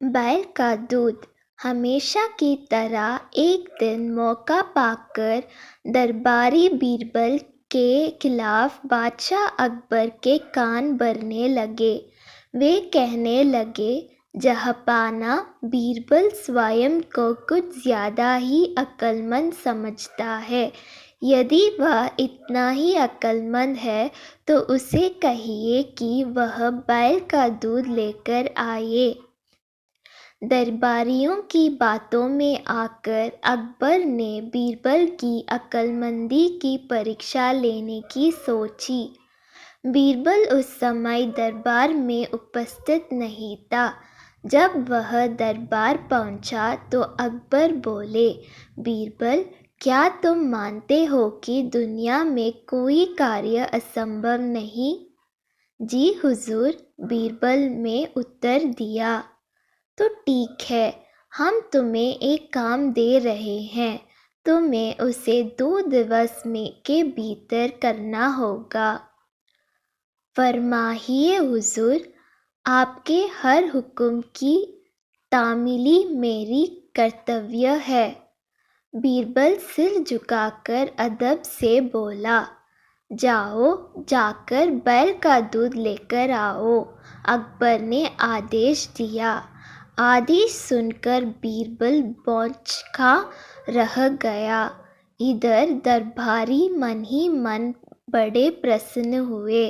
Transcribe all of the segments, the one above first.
बैल का दूध। हमेशा की तरह एक दिन मौका पाकर दरबारी बीरबल के खिलाफ बादशाह अकबर के कान भरने लगे। वे कहने लगे, जहाँपनाह, बीरबल स्वयं को कुछ ज़्यादा ही अक्लमंद समझता है। यदि वह इतना ही अक्लमंद है तो उसे कहिए कि वह बैल का दूध लेकर आए। दरबारियों की बातों में आकर अकबर ने बीरबल की अक्लमंदी की परीक्षा लेने की सोची। बीरबल उस समय दरबार में उपस्थित नहीं था। जब वह दरबार पहुंचा तो अकबर बोले, बीरबल, क्या तुम मानते हो कि दुनिया में कोई कार्य असंभव नहीं? जी हुजूर, बीरबल ने उत्तर दिया। तो ठीक है, हम तुम्हें एक काम दे रहे हैं। तुम्हें उसे 2 दिवस के भीतर करना होगा। फरमाइए हुजूर, आपके हर हुक्म की तामीली मेरी कर्तव्य है। बीरबल सिर झुकाकर अदब से बोला, जाओ, जाकर बैल का दूध लेकर आओ। अकबर ने आदेश दिया। आदेश सुनकर बीरबल बौखला रह गया। इधर दरबारी मन ही मन बड़े प्रसन्न हुए।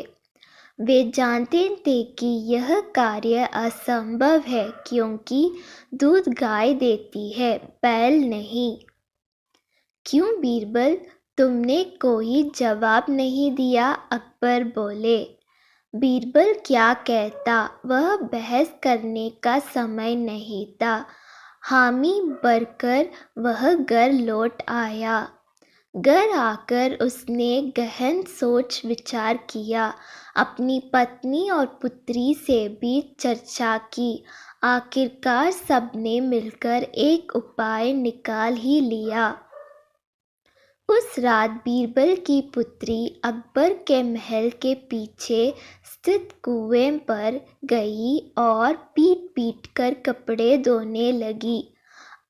वे जानते थे कि यह कार्य असंभव है, क्योंकि दूध गाय देती है, बैल नहीं। क्यों बीरबल, तुमने कोई जवाब नहीं दिया? अकबर बोले। बीरबल क्या कहता, वह बहस करने का समय नहीं था। हामी भरकर वह घर लौट आया। घर आकर उसने गहन सोच विचार किया। अपनी पत्नी और पुत्री से भी चर्चा की। आखिरकार सबने मिलकर एक उपाय निकाल ही लिया। उस रात बीरबल की पुत्री अकबर के महल के पीछे स्थित कुएं पर गई और पीट पीट कर कपड़े धोने लगी।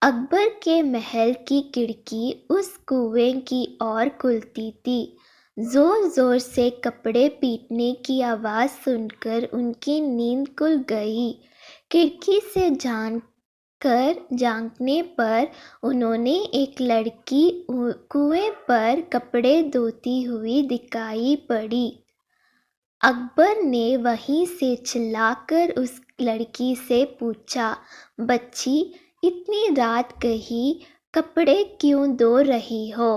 अकबर के महल की खिड़की उस कुएं की ओर खुलती थी। जोर जोर से कपड़े पीटने की आवाज़ सुनकर उनकी नींद खुल गई। खिड़की से झांकने पर उन्होंने एक लड़की कुएं पर कपड़े धोती हुई दिखाई पड़ी। अकबर ने वहीं से चिल्लाकर उस लड़की से पूछा, बच्ची, इतनी रात गई कपड़े क्यों धो रही हो?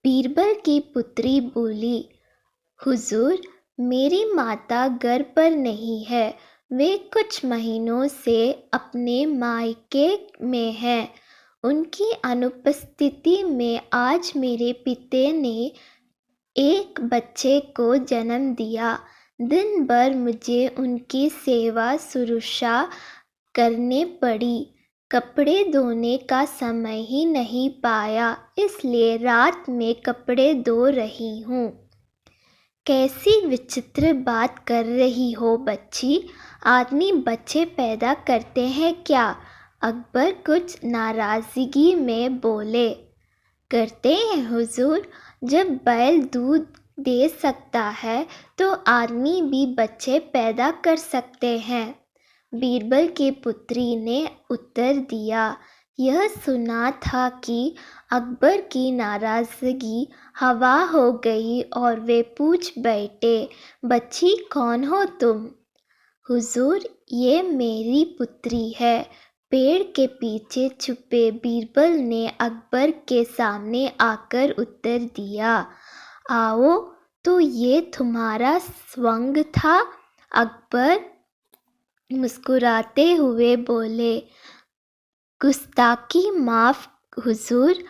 बीरबल की पुत्री बोली, हुजूर, मेरी माता घर पर नहीं है। वे कुछ महीनों से अपने मायके में हैं। उनकी अनुपस्थिति में आज मेरे पिता ने एक बच्चे को जन्म दिया। दिन भर मुझे उनकी सेवा शुश्रूषा करने पड़ी। कपड़े धोने का समय ही नहीं पाया, इसलिए रात में कपड़े धो रही हूँ। कैसी विचित्र बात कर रही हो बच्ची, आदमी बच्चे पैदा करते हैं क्या? अकबर कुछ नाराज़गी में बोले। करते हैं हुजूर, जब बैल दूध दे सकता है तो आदमी भी बच्चे पैदा कर सकते हैं। बीरबल की पुत्री ने उत्तर दिया। यह सुना था कि अकबर की नाराज़गी हवा हो गई और वे पूछ बैठे, बच्ची, कौन हो तुम? हुजूर, ये मेरी पुत्री है। पेड़ के पीछे छुपे बीरबल ने अकबर के सामने आकर उत्तर दिया। आओ, तो ये तुम्हारा स्वंग था? अकबर मुस्कुराते हुए बोले, गुस्ताखी माफ हुजूर,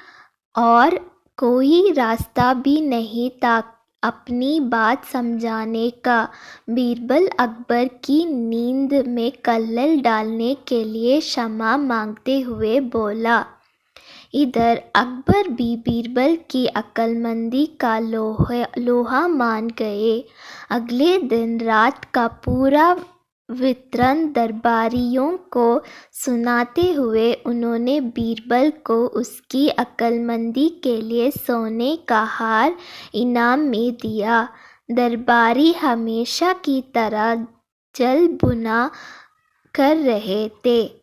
और कोई रास्ता भी नहीं था अपनी बात समझाने का। बीरबल अकबर की नींद में कल्लल डालने के लिए क्षमा मांगते हुए बोला। इधर अकबर भी बीरबल की अक्लमंदी का लोहा मान गए। अगले दिन रात का पूरा वितरण दरबारियों को सुनाते हुए उन्होंने बीरबल को उसकी अक्लमंदी के लिए सोने का हार इनाम में दिया। दरबारी हमेशा की तरह जल भुना कर रहे थे।